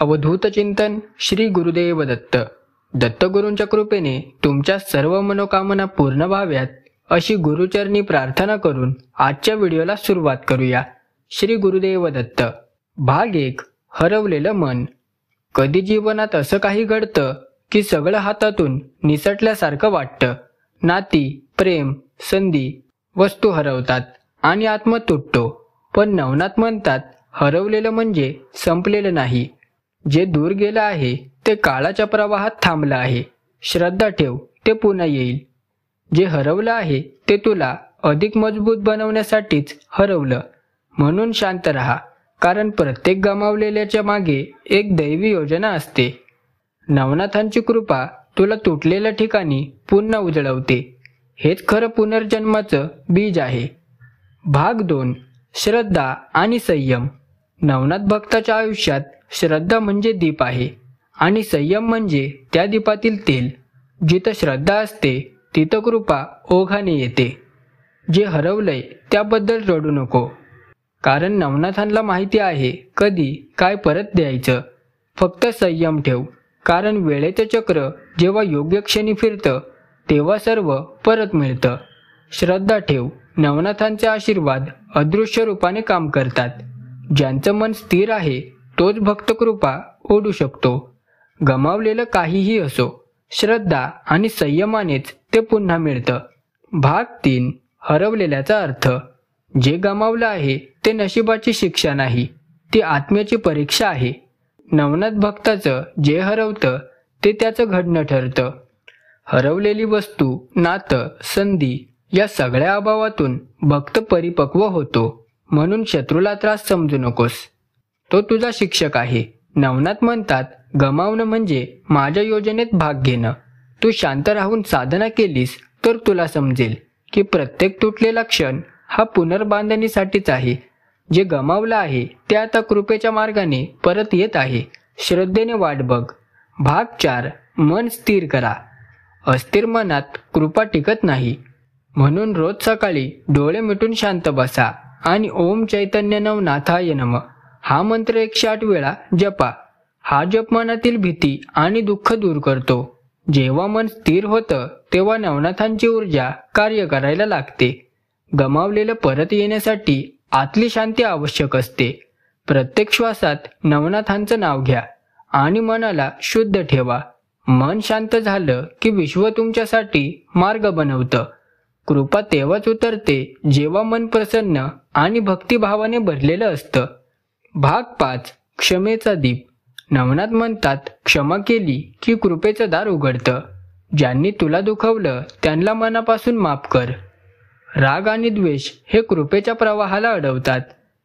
अवधूत चिंतन श्री गुरुदेव दत्त. दत्तगुरूंच्या कृपेने तुमच्या सर्व मनोकामना पूर्ण व्हाव्यात अशी गुरुचरणी प्रार्थना करून आजच्या व्हिडिओला सुरुवात करूया. श्री गुरुदेव दत्त. भाग 1. हरवलेलं मन. कधी जीवनात असं काही घडतं की सगळं हातातून निसटल्यासारखं वाटतं. नाती, प्रेम, संधी, वस्तू हरवतात आणि आत्मा तुटतो. पण नवनाथ म्हणतात, हरवलेलं म्हणजे संपलेलं नाही. जे दूर गेलं आहे ते काळाच्या प्रवाहात थांबलं आहे. श्रद्धा ठेव, ते पुन्हा येईल. जे हरवलं आहे ते तुला अधिक मजबूत बनवण्यासाठीच हरवलं. म्हणून शांत राहा, कारण प्रत्येक गमावलेल्याच्या मागे एक दैवी योजना असते. नवनाथांची कृपा तुला तुटलेल्या ठिकाणी पुन्हा उजळवते. हेच खरं पुनर्जन्माचं बीज आहे. भाग 2. श्रद्धा आणि संयम. नवनाथ भक्ताच्या आयुष्यात श्रद्धा म्हणजे दीप आहे आणि संयम म्हणजे त्या दीपातील तेल. जिथं श्रद्धा असते तिथं कृपा ओघाने येते. जे हरवलंय त्याबद्दल रडू नको, कारण नवनाथांना माहिती आहे कधी काय परत द्यायचं. फक्त संयम ठेव, कारण वेळेचं चक्र जेव्हा योग्य क्षणी फिरतं तेव्हा सर्व परत मिळतं. श्रद्धा ठेव, नवनाथांचे आशीर्वाद अदृश्य रूपाने काम करतात. ज्यांचं मन स्थिर आहे तोच भक्त कृपा ओढू शकतो. गमावलेलं काहीही असो, श्रद्धा आणि संयमानेच ते पुन्हा मिळतं. भाग 3. हरवलेल्याचा अर्थ. जे गमावलं आहे ते नशिबाची शिक्षा नाही, ती आत्म्याची परीक्षा आहे. नवनाथ भक्ताचं जे हरवतं ते त्याचं घडणं ठरतं. हरवलेली वस्तू, नातं, संधी या सगळ्या अभावातून भक्त परिपक्व होतो. म्हणून शत्रूला त्रास समजू नकोस, तो तुझा शिक्षक आहे. नवनाथ म्हणतात, गमावणं म्हणजे माझ्या योजनेत भाग घेणं. तू शांत राहून साधना केलीस तर तुला समजेल की प्रत्येक तुटलेला क्षण हा पुनर्बांधणीसाठीच आहे. जे गमावलं आहे ते आता कृपेच्या मार्गाने परत येत आहे. श्रद्धेने वाट बघ. भाग 4. मन स्थिर करा. अस्थिर मनात कृपा टिकत नाही. म्हणून रोज सकाळी डोळे मिटून शांत बसा आणि ओम चैतन्य नवनाथाय नमः हा मंत्र 108 वेळा जपा. हा जप मनातील भीती आणि दुःख दूर करतो. जेव्हा मन स्थिर होतं तेव्हा नवनाथांची ऊर्जा कार्य करायला लागते. गमावलेलं परत येण्यासाठी आतली शांती आवश्यक असते. प्रत्येक श्वासात नवनाथांचं नाव घ्या आणि मनाला शुद्ध ठेवा. मन शांत झालं की विश्व तुमच्यासाठी मार्ग बनवतं. कृपा तेव्हाच उतरते जेव्हा मन प्रसन्न आणि भक्तिभावाने भरलेलं असतं. भाग 5. क्षमेचा दीप. नवनाथ म्हणतात, क्षमा केली की कृपेचं दार उघडतं. ज्यांनी तुला दुखवलं त्यांना मनापासून माफ कर. राग आणि द्वेष हे कृपेच्या प्रवाहाला अडवतात.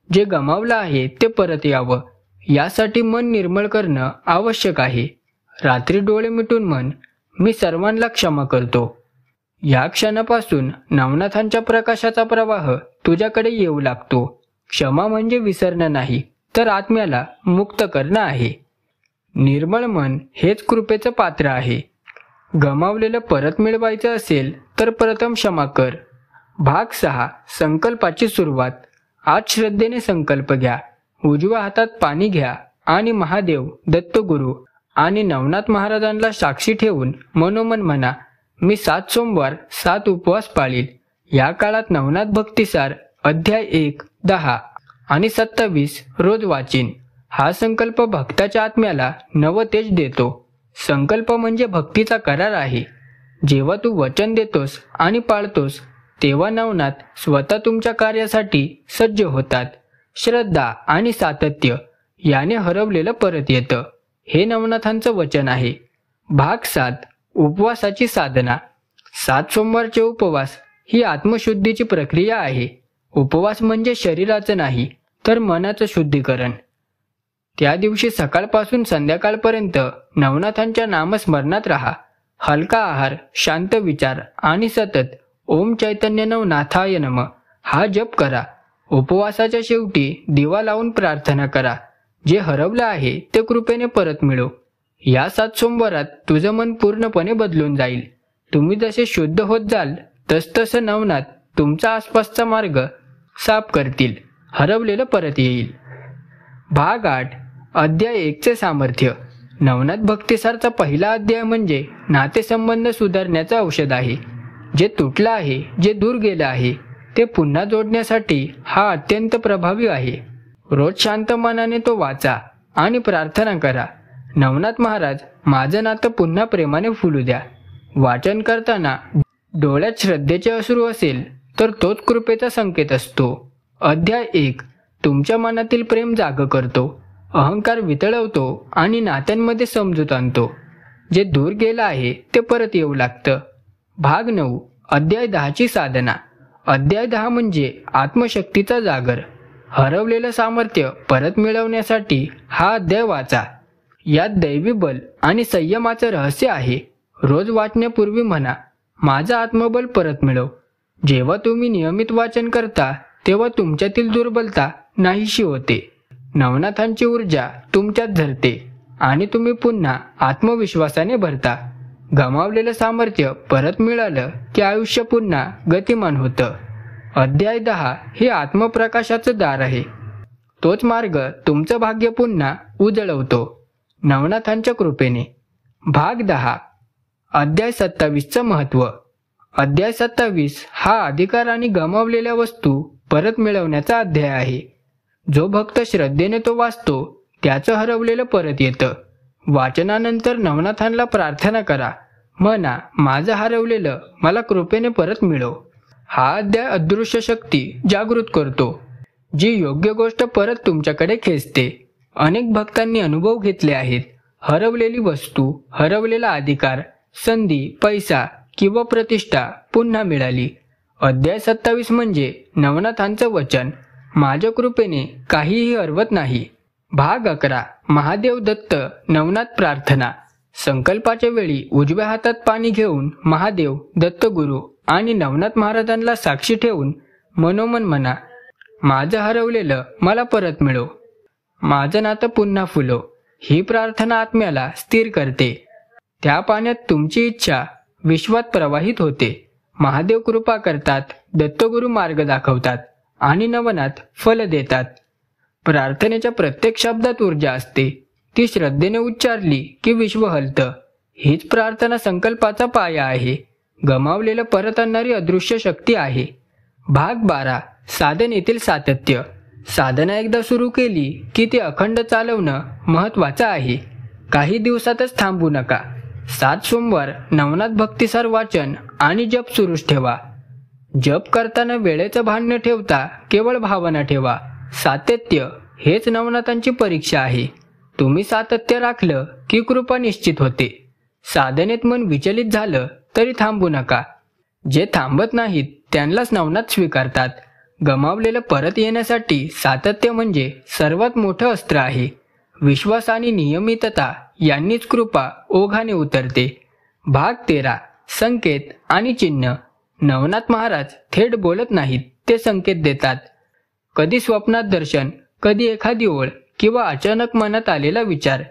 जे गमावलं आहे ते परत यावं यासाठी मन निर्मळ करणं आवश्यक आहे. रात्री डोळे मिटून म्हण, मी सर्वांना क्षमा करतो. या क्षणापासून नवनाथांच्या प्रकाशाचा प्रवाह तुझ्याकडे येऊ लागतो. क्षमा म्हणजे विसरणं नाही, तर आत्म्याला मुक्त करणं आहे. निर्मळ मन हेच कृपेचं पात्र आहे. गमावलेलं परत मिळवायचं असेल तर प्रथम क्षमा कर. भाग 6. संकल्पाची सुरुवात. आज श्रद्धेने संकल्प घ्या. उजव्या हातात पाणी घ्या आणि महादेव, दत्तगुरू आणि नवनाथ महाराजांना साक्षी ठेवून मनोमन म्हणा, मी 7 सोमवार 7 उपवास पाळील. या काळात नवनाथ भक्तिसार अध्याय 1, 10 आणि 27 रोज वाचीन. हा संकल्प भक्ताच्या आत्म्याला नवतेज देतो. संकल्प म्हणजे भक्तीचा करार आहे. जेव्हा तू वचन देतोस आणि पाळतोस तेव्हा नवनाथ स्वतः तुमच्या कार्यासाठी सज्ज होतात. श्रद्धा आणि सातत्य याने हरवलेलं परत येतं. हे नवनाथांचं वचन आहे. भाग 7. उपवासाची साधना. 7 सोमवारचे उपवास ही आत्मशुद्धीची प्रक्रिया आहे. उपवास म्हणजे शरीराचं नाही, तर मनाचं शुद्धीकरण. त्या दिवशी सकाळपासून संध्याकाळपर्यंत नवनाथांच्या नामस्मरणात राहा. हलका आहार, शांत विचार आणि सतत ओम चैतन्य नवनाथाय नमः हा जप करा. उपवासाच्या शेवटी दिवा लावून प्रार्थना करा. जे हरवलं आहे ते कृपेने परत मिळो. या 7 सोमवारात तुझं मन पूर्णपणे बदलून जाईल. तुम्ही जसे शुद्ध होत जाल तसतसं नवनाथ तुमचा आसपासचा मार्ग साफ करतील. हरवलेलं परत येईल. भाग 8. अध्याय 1चे सामर्थ्य. नवनाथ भक्तिसारचा पहिला अध्याय म्हणजे नातेसंबंध सुधारण्याचं औषध आहे. जे तुटलं आहे, जे दूर गेलं आहे, ते पुन्हा जोडण्यासाठी हा अत्यंत प्रभावी आहे. रोज शांत मनाने तो वाचा आणि प्रार्थना करा, नवनाथ महाराज, माझं नातं पुन्हा प्रेमाने फुलू द्या. वाचन करताना डोळ्यात श्रद्धेचे अश्रू असेल तर तोच कृपेचा संकेत असतो. अध्याय 1 तुमच्या मनातील प्रेम जागं करतो, अहंकार वितळवतो आणि नात्यांमध्ये समजूत आणतो. जे दूर गेलं आहे ते परत येऊ लागतं. भाग 9 अध्याय 10ची साधना. अध्याय 10 म्हणजे आत्मशक्तीचा जागर. हरवलेलं सामर्थ्य परत मिळवण्यासाठी हा अध्याय वाचा. यात दैवी बल आणि संयमाचं रहस्य आहे. रोज वाचण्यापूर्वी म्हणा, माझं आत्मबल परत मिळव. जेव्हा तुम्ही नियमित वाचन करता तेव्हा तुमच्यातील दुर्बलता नाहीशी होते. नवनाथांची ऊर्जा तुमच्यात झरते आणि तुम्ही पुन्हा आत्मविश्वासाने भरता. गमावलेलं सामर्थ्य परत मिळालं की आयुष्य पुन्हा गतिमान होतं. अध्याय 10 हे आत्मप्रकाशाचं दार आहे. तोच मार्ग तुमचं भाग्य पुन्हा उजळवतो, नवनाथांच्या कृपेने. भाग 10 अध्याय 27चं महत्त्व. अध्याय 27 हा अधिकार आणि गमावलेल्या वस्तू परत मिळवण्याचा अध्याय आहे. जो भक्त श्रद्धेने तो वाचतो त्याचं हरवलेलं परत येतं. वाचनानंतर नवनाथांना प्रार्थना करा, म्हणा, माझं हरवलेलं मला कृपेने परत मिळव. हा अध्याय अदृश्य शक्ती जागृत करतो, जी योग्य गोष्ट परत तुमच्याकडे खेचते. अनेक भक्तांनी अनुभव घेतले आहेत. हरवलेली वस्तू, हरवलेला अधिकार, संधी, पैसा किंवा प्रतिष्ठा पुन्हा मिळाली. अध्याय 27 म्हणजे नवनाथांचं वचन, माझ्या कृपेने काहीही हरवत नाही. भाग 11 महादेव दत्त नवनाथ प्रार्थना. संकल्पाच्या वेळी उजव्या हातात पाणी घेऊन महादेव, दत्तगुरू आणि नवनाथ महाराजांना साक्षी ठेवून मनोमन म्हणा, माझं हरवलेलं मला परत मिळव, माझं नातं पुन्हा फुलो. ही प्रार्थना आत्म्याला स्थिर करते. त्या पाण्यात तुमची इच्छा विश्वात प्रवाहित होते. महादेव कृपा करतात, दत्तगुरू मार्ग दाखवतात आणि नवनाथ फल देतात. प्रार्थनेच्या प्रत्येक शब्दात ऊर्जा असते. ती श्रद्धेने उच्चारली की विश्व हलतं. हीच प्रार्थना संकल्पाचा पाया आहे. गमावलेलं परत आणणारी अदृश्य शक्ती आहे. भाग 12 साधनेतील सातत्य. साधना एकदा सुरू केली की ती अखंड चालवणं महत्त्वाचं आहे. काही दिवसातच थांबू नका. 7 सोमवार नवनाथ भक्तिसार वाचन आणि जप सुरूच ठेवा. जप करताना वेळेचं भान न ठेवता केवळ भावना ठेवा. सातत्य हेच नवनाथांची परीक्षा आहे. तुम्ही सातत्य राखलं की कृपा निश्चित होते. साधनेत मन विचलित झालं तरी थांबू नका. जे थांबत नाहीत त्यांनाच नवनाथ स्वीकारतात. गमावलेलं परत येण्यासाठी सातत्य म्हणजे सर्वात मोठं अस्त्र आहे. विश्वास आणि नियमितता यांनीच कृपा ओघाने उतरते. भाग 13 संकेत आणि चिन्ह. नवनाथ महाराज थेट बोलत नाहीत, ते संकेत देतात. कधी स्वप्नात दर्शन, कधी एखादी ओळ किंवा अचानक मनात आलेला विचार,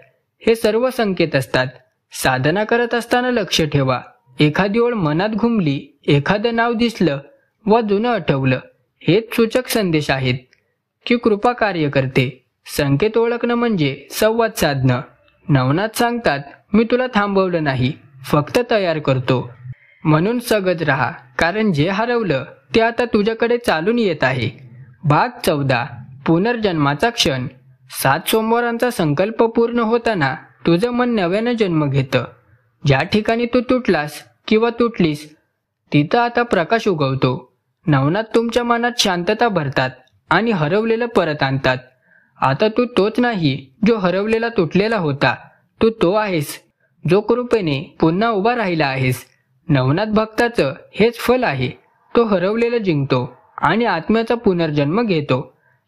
हे सर्व संकेत असतात. साधना करत असताना लक्ष ठेवा. एखादी ओळ मनात घुमली, एखादं नाव दिसलं व जुनं आठवलं, हेच सूचक संदेश आहेत की कृपा कार्य करते. संकेत ओळखणं म्हणजे संवाद साधणं. नवनाथ सांगतात, मी तुला थांबवलं नाही, फक्त तयार करतो. म्हणून सगज राहा, कारण जे हरवलं ते आता तुझ्याकडे चालून येत आहे. भाग 14 पुनर्जन्माचा क्षण. 7 सोमवारांचा संकल्प पूर्ण होताना तुझं मन नव्यानं जन्म घेतं. ज्या ठिकाणी तू तुटलास किंवा तुटलीस तिथं आता प्रकाश उगवतो. नवनाथ तुमच्या मनात शांतता भरतात आणि हरवलेलं परत आणतात. आता तू तोच नाही जो हरवलेला तुटलेला होता, तू तो आहेस जो कृपेने पुन्हा उभा राहिला आहेस. नवनाथ भक्ताचं हेच फल आहे. तो हरवलेलं जिंकतो आणि आत्म्याचा पुनर्जन्म घेतो.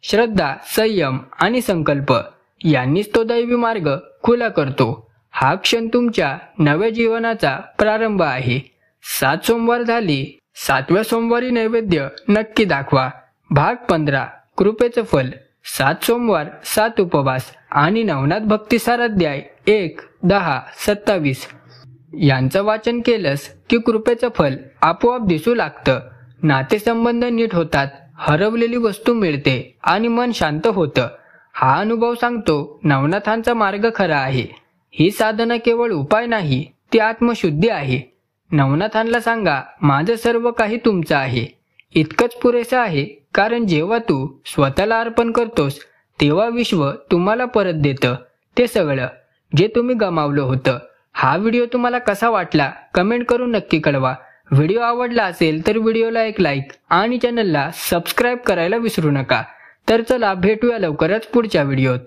श्रद्धा, संयम आणि संकल्प यांनीच तो दैवी मार्ग खुला करतो. हा क्षण तुमच्या नव्या जीवनाचा प्रारंभ आहे. 7 सोमवार झाली, 7व्या सोमवारी नैवेद्य नक्की दाखवा. भाग 15 कृपेचं फल. 7 सोमवार, 7 उपवास आणि नवनाथ भक्तिसार अध्याय 1, 10, 27 यांचं वाचन केलंस की कृपेचं फल आपोआप दिसू लागतं. नातेसंबंध नीट होतात, हरवलेली वस्तू मिळते आणि मन शांत होतं. हा अनुभव सांगतो नवनाथांचा मार्ग खरा आहे. ही साधना केवळ उपाय नाही, ती आत्मशुद्धी आहे. नवनाथांना सांगा, माझं सर्व काही तुमचं आहे. इतकंच पुरेसं आहे, कारण जेव्हा तू स्वतःला अर्पण करतोस तेव्हा विश्व तुम्हाला परत देतं ते सगळं जे तुम्ही गमावलं होतं. हा व्हिडिओ तुम्हाला कसा वाटला कमेंट करून नक्की कळवा. व्हिडिओ आवडला असेल तर व्हिडिओला एक लाईक आणि चॅनलला सबस्क्राईब करायला विसरू नका. तर चला भेटूया लवकरच पुढच्या व्हिडिओत.